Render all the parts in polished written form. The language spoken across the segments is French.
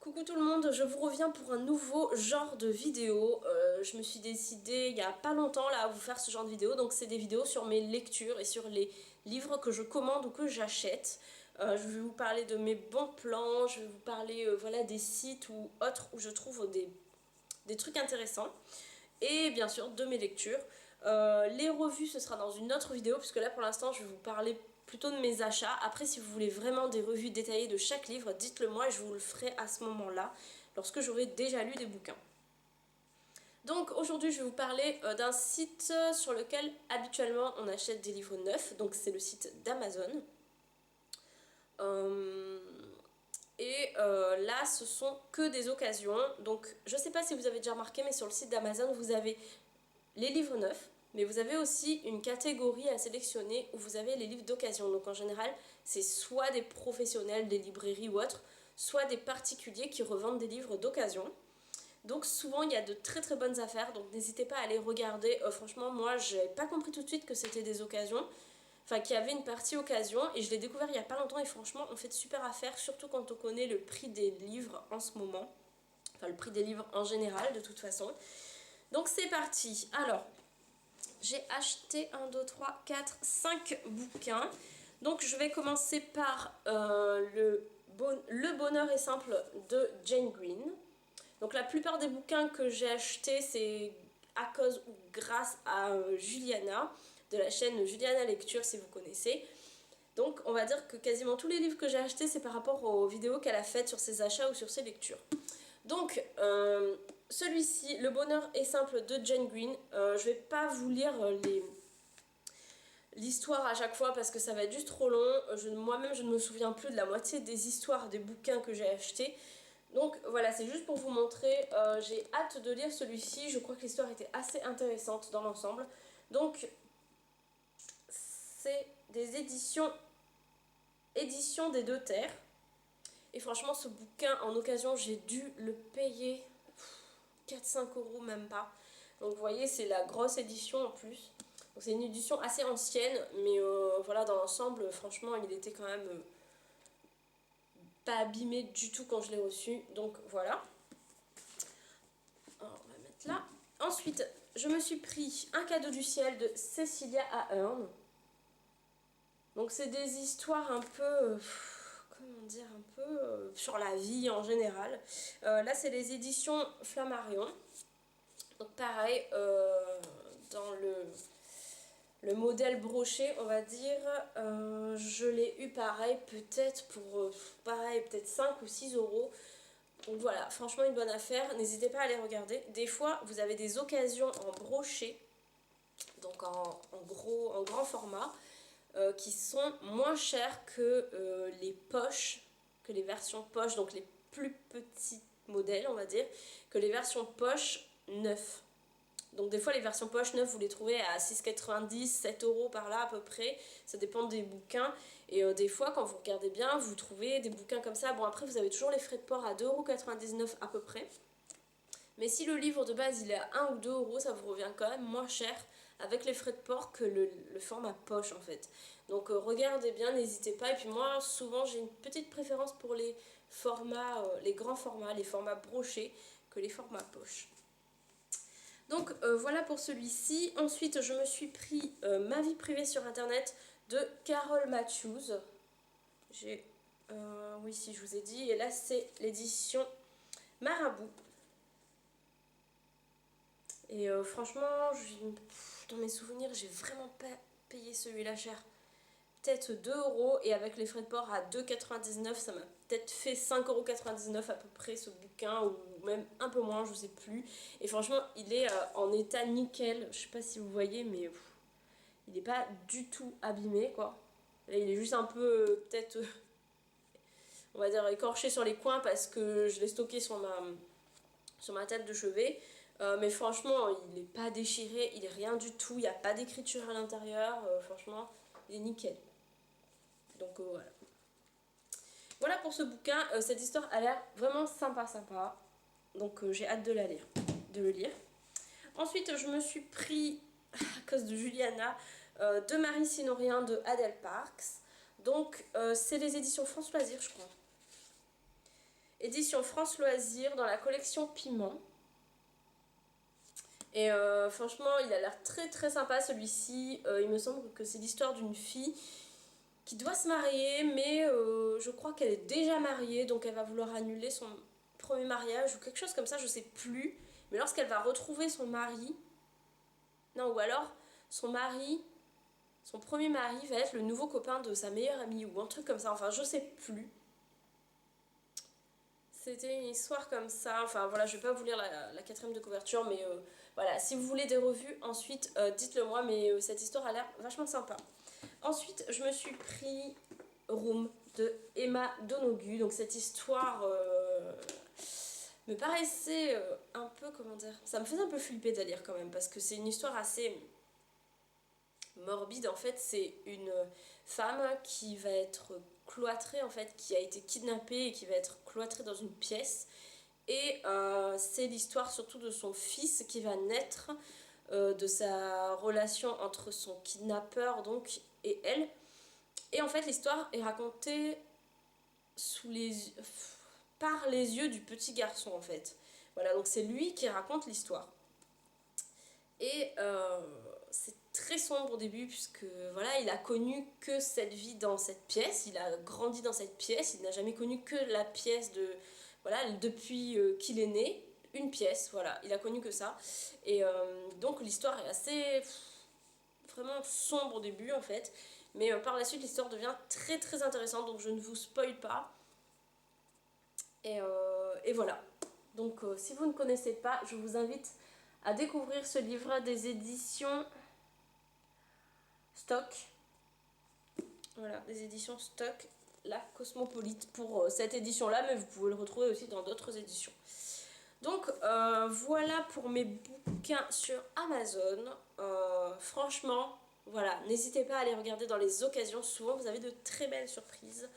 Coucou tout le monde, je vous reviens pour un nouveau genre de vidéo. Je me suis décidée il y a pas longtemps là à vous faire ce genre de vidéo. Donc c'est des vidéos sur mes lectures et sur les livres que je commande ou que j'achète. Je vais vous parler de mes bons plans, je vais vous parler voilà, des sites ou autres où je trouve des trucs intéressants. Et bien sûr de mes lectures. Les revues ce sera dans une autre vidéo puisque là pour l'instant je vais vous parler plutôt de mes achats. Après si vous voulez vraiment des revues détaillées de chaque livre, dites-le moi et je vous le ferai à ce moment-là lorsque j'aurai déjà lu des bouquins. Donc aujourd'hui je vais vous parler d'un site sur lequel habituellement on achète des livres neufs, donc c'est le site d'Amazon. Là ce sont que des occasions, donc je sais pas si vous avez déjà remarqué mais sur le site d'Amazon vous avez les livres neufs, mais vous avez aussi une catégorie à sélectionner où vous avez les livres d'occasion. Donc en général, c'est soit des professionnels, des librairies ou autres, soit des particuliers qui revendent des livres d'occasion. Donc souvent il y a de très très bonnes affaires, donc n'hésitez pas à aller regarder. Franchement moi j'ai pas compris tout de suite que c'était des occasions, enfin qu'il y avait une partie occasion, et je l'ai découvert il y a pas longtemps et franchement on fait de super affaires, surtout quand on connaît le prix des livres en ce moment. Enfin le prix des livres en général de toute façon. Donc c'est parti. Alors, j'ai acheté 1, 2, 3, 4, 5 bouquins. Donc je vais commencer par le bonheur est simple de Jane Green. Donc la plupart des bouquins que j'ai achetés, c'est à cause ou grâce à Juliana, de la chaîne Juliana Lecture si vous connaissez. Donc on va dire que quasiment tous les livres que j'ai achetés, c'est par rapport aux vidéos qu'elle a faites sur ses achats ou sur ses lectures. Donc, celui-ci, Le bonheur est simple de Jane Green. Je vais pas vous lire l'histoire à chaque fois parce que ça va être juste trop long. Moi-même, je ne me souviens plus de la moitié des histoires des bouquins que j'ai achetés. Donc voilà, c'est juste pour vous montrer. J'ai hâte de lire celui-ci. Je crois que l'histoire était assez intéressante dans l'ensemble. Donc, c'est des éditions des Deux Terres. Et franchement, ce bouquin, en occasion, j'ai dû le payer 4-5 euros, même pas. Donc vous voyez, c'est la grosse édition en plus. Donc c'est une édition assez ancienne, mais voilà, dans l'ensemble, franchement, il était quand même pas abîmé du tout quand je l'ai reçu. Donc voilà. Alors, on va mettre là. Ensuite, je me suis pris Un cadeau du ciel de Cecilia Ahern. Donc c'est des histoires un peu... comment dire, un peu sur la vie en général. Là, c'est les éditions Flammarion. Donc pareil, dans le modèle broché, on va dire, je l'ai eu pareil, peut-être pour, pareil, peut-être 5 ou 6 euros. Donc voilà, franchement une bonne affaire, n'hésitez pas à aller regarder. Des fois, vous avez des occasions en broché, donc en grand format, qui sont moins chères que les poches, que les versions poches, donc les plus petits modèles, on va dire, que les versions poches neuves. Donc des fois les versions poche neuves vous les trouvez à 6,90, 7 euros par là à peu près, ça dépend des bouquins. Et des fois quand vous regardez bien vous trouvez des bouquins comme ça. Bon après vous avez toujours les frais de port à 2,99 € à peu près. Mais si le livre de base il est à 1 ou 2 euros, ça vous revient quand même moins cher avec les frais de port que le format poche en fait. Donc regardez bien, n'hésitez pas. Et puis moi souvent j'ai une petite préférence pour les formats, les grands formats, les formats brochés que les formats poche. Donc voilà pour celui-ci. Ensuite je me suis pris Ma vie privée sur internet de Carol Matthews. J'ai... oui si je vous ai dit. Et là c'est l'édition Marabout. Et franchement, dans mes souvenirs, j'ai vraiment pas payé celui-là cher. Peut-être 2 euros, et avec les frais de port à 2,99 €, ça m'a peut-être fait 5,99 € à peu près ce bouquin, ou même un peu moins, je sais plus. Et franchement, il est en état nickel, je sais pas si vous voyez, mais il est pas du tout abîmé quoi. Là, il est juste un peu, peut-être, on va dire, écorché sur les coins parce que je l'ai stocké sur ma table de chevet. Mais franchement, il n'est pas déchiré, il est rien du tout, il n'y a pas d'écriture à l'intérieur, franchement, il est nickel. Donc voilà. Voilà pour ce bouquin, cette histoire a l'air vraiment sympa. Donc j'ai hâte de le lire. Ensuite, je me suis pris, à cause de Juliana, De Marie sinon rien de Adèle Parks. Donc c'est les éditions France Loisirs, je crois. édition France Loisirs dans la collection Piment. Et franchement, il a l'air très très sympa celui-ci. Il me semble que c'est l'histoire d'une fille qui doit se marier, mais je crois qu'elle est déjà mariée, donc elle va vouloir annuler son premier mariage ou quelque chose comme ça, je sais plus. Mais lorsqu'elle va retrouver son mari, non, ou alors son mari, son premier mari va être le nouveau copain de sa meilleure amie ou un truc comme ça, enfin je sais plus. C'était une histoire comme ça, enfin voilà, je vais pas vous lire la quatrième de couverture, mais voilà, si vous voulez des revues, ensuite dites-le moi, mais cette histoire a l'air vachement sympa. Ensuite, je me suis pris Room de Emma Donoghue, donc cette histoire me paraissait un peu, comment dire, ça me faisait un peu flipper de la lire quand même, parce que c'est une histoire assez morbide. En fait, c'est une femme qui va être cloîtrée, en fait, qui a été kidnappée et qui va être cloîtrée dans une pièce. Et c'est l'histoire surtout de son fils qui va naître, de sa relation entre son kidnappeur donc et elle. Et en fait, l'histoire est racontée par les yeux du petit garçon, en fait. Voilà, donc c'est lui qui raconte l'histoire. Et c'est très sombre au début, puisque voilà, il a connu que cette vie dans cette pièce, il a grandi dans cette pièce, il n'a jamais connu que la pièce de... Voilà, depuis qu'il est né, une pièce, voilà, il a connu que ça. Et donc l'histoire est assez... vraiment sombre au début, en fait. Mais par la suite, l'histoire devient très très intéressante, donc je ne vous spoil pas. Et voilà. Donc si vous ne connaissez pas, je vous invite à découvrir ce livre des éditions Stock. Voilà, des éditions Stock, la Cosmopolite pour cette édition-là, mais vous pouvez le retrouver aussi dans d'autres éditions. Donc voilà pour mes bouquins sur Amazon. Franchement, voilà, n'hésitez pas à aller regarder dans les occasions, souvent vous avez de très belles surprises.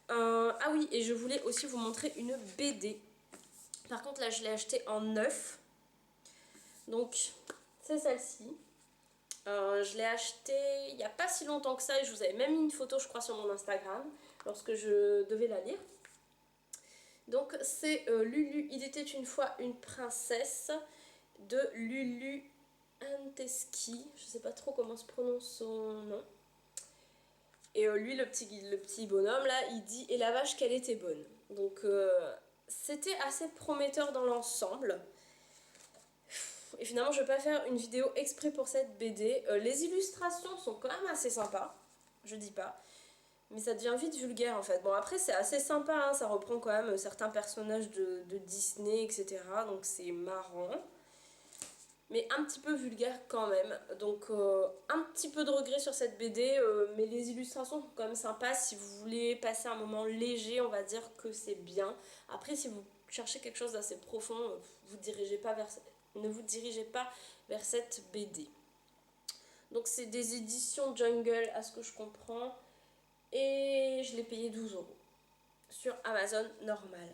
Ah oui, et je voulais aussi vous montrer une BD. Par contre là je l'ai achetée en neuf. Donc c'est celle-ci. Je l'ai achetée il n'y a pas si longtemps que ça et je vous avais même mis une photo je crois sur mon Instagram lorsque je devais la lire. Donc c'est Lulu, il était une fois une princesse de Lulu Anteski. Je sais pas trop comment se prononce son nom. Et lui, le petit bonhomme là, il dit et la vache qu'elle était bonne. Donc c'était assez prometteur dans l'ensemble. Et finalement, je vais pas faire une vidéo exprès pour cette BD. Les illustrations sont quand même assez sympas, je dis pas. Mais ça devient vite vulgaire en fait. Bon après c'est assez sympa, hein, ça reprend quand même certains personnages de Disney, etc. Donc c'est marrant. Mais un petit peu vulgaire quand même. Donc un petit peu de regret sur cette BD. Mais les illustrations sont quand même sympas. Si vous voulez passer un moment léger, on va dire que c'est bien. Après si vous cherchez quelque chose d'assez profond, ne vous dirigez pas vers cette BD. Donc c'est des éditions Jungle à ce que je comprends. Et je l'ai payé 12 € sur Amazon normal.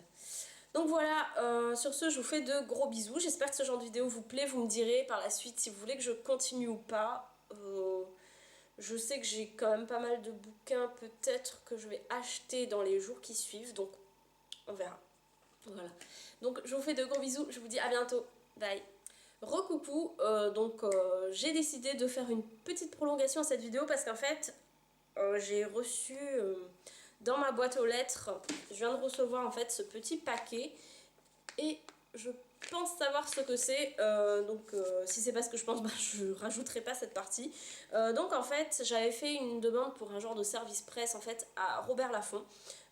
Donc voilà, sur ce je vous fais de gros bisous. J'espère que ce genre de vidéo vous plaît. Vous me direz par la suite si vous voulez que je continue ou pas. Je sais que j'ai quand même pas mal de bouquins peut-être que je vais acheter dans les jours qui suivent. Donc on verra. Voilà. Donc je vous fais de gros bisous. Je vous dis à bientôt. Bye. Recoucou, j'ai décidé de faire une petite prolongation à cette vidéo parce qu'en fait j'ai reçu dans ma boîte aux lettres, je viens de recevoir en fait ce petit paquet et je pense savoir ce que c'est, si c'est pas ce que je pense, je rajouterai pas cette partie. Donc en fait j'avais fait une demande pour un genre de service presse en fait à Robert Laffont.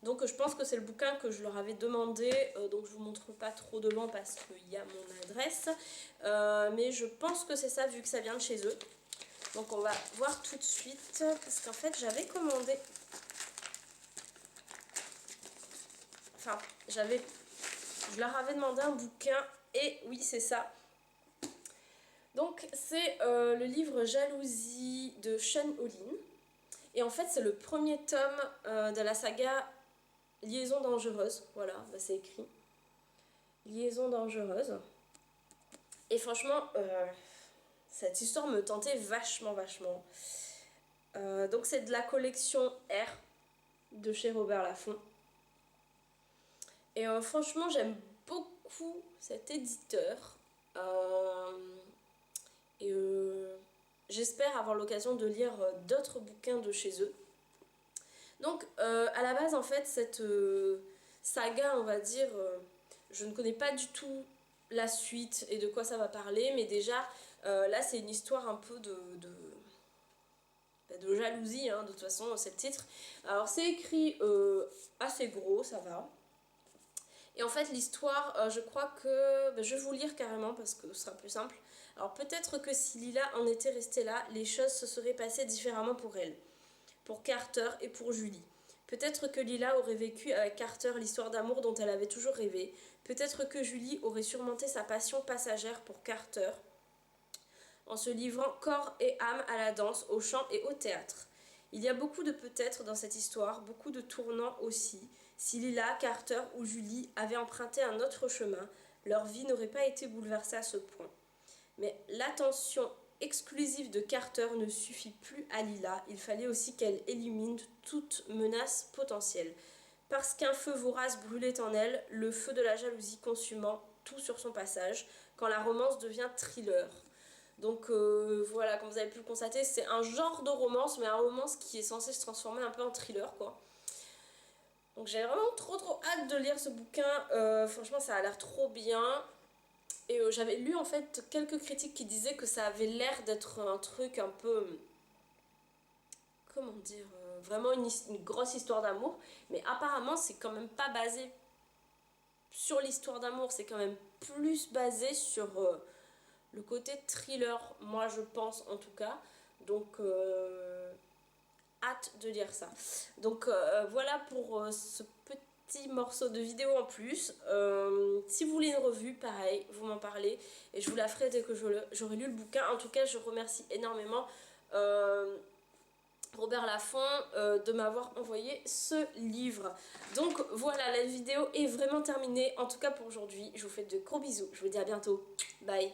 Donc je pense que c'est le bouquin que je leur avais demandé, donc je vous montre pas trop devant parce qu'il y a mon adresse, mais je pense que c'est ça vu que ça vient de chez eux. Donc on va voir tout de suite, parce qu'en fait j'avais commandé, je leur avais demandé un bouquin et oui c'est ça. Donc c'est le livre Jalousie de Sean Olin. Et en fait c'est le premier tome de la saga Liaison dangereuse, voilà, c'est écrit. Liaison dangereuse. Et franchement, cette histoire me tentait vachement. Donc c'est de la collection R de chez Robert Laffont. Et franchement, j'aime beaucoup cet éditeur. Et j'espère avoir l'occasion de lire d'autres bouquins de chez eux. Donc, à la base, en fait, cette saga, on va dire, je ne connais pas du tout la suite et de quoi ça va parler, mais déjà, là, c'est une histoire un peu de jalousie, hein, de toute façon, c'est le titre. Alors, c'est écrit assez gros, ça va. Et en fait, l'histoire, je crois que je vais vous lire carrément parce que ce sera plus simple. Alors, peut-être que si Lila en était restée là, les choses se seraient passées différemment pour elle, pour Carter et pour Julie. Peut-être que Lila aurait vécu avec Carter l'histoire d'amour dont elle avait toujours rêvé. Peut-être que Julie aurait surmonté sa passion passagère pour Carter en se livrant corps et âme à la danse, au chant et au théâtre. Il y a beaucoup de peut-être dans cette histoire, beaucoup de tournants aussi. Si Lila, Carter ou Julie avaient emprunté un autre chemin, leur vie n'aurait pas été bouleversée à ce point. Mais l'attention exclusive de Carter ne suffit plus à Lila, il fallait aussi qu'elle élimine toute menace potentielle. Parce qu'un feu vorace brûlait en elle, le feu de la jalousie consumant tout sur son passage, quand la romance devient thriller. Donc voilà, comme vous avez pu le constater, c'est un genre de romance, mais un romance qui est censé se transformer un peu en thriller, quoi. Donc j'ai vraiment trop hâte de lire ce bouquin, franchement ça a l'air trop bien. Et j'avais lu en fait quelques critiques qui disaient que ça avait l'air d'être un truc un peu, comment dire, vraiment une grosse histoire d'amour. Mais apparemment c'est quand même pas basé sur l'histoire d'amour, c'est quand même plus basé sur le côté thriller, moi je pense en tout cas. Donc hâte de lire ça. Donc voilà pour ce petit morceau de vidéo en plus. Si vous voulez une revue, pareil, vous m'en parlez et je vous la ferai dès que j'aurai lu le bouquin. En tout cas, je remercie énormément Robert Laffont de m'avoir envoyé ce livre. Donc voilà, la vidéo est vraiment terminée. En tout cas pour aujourd'hui, je vous fais de gros bisous. Je vous dis à bientôt. Bye.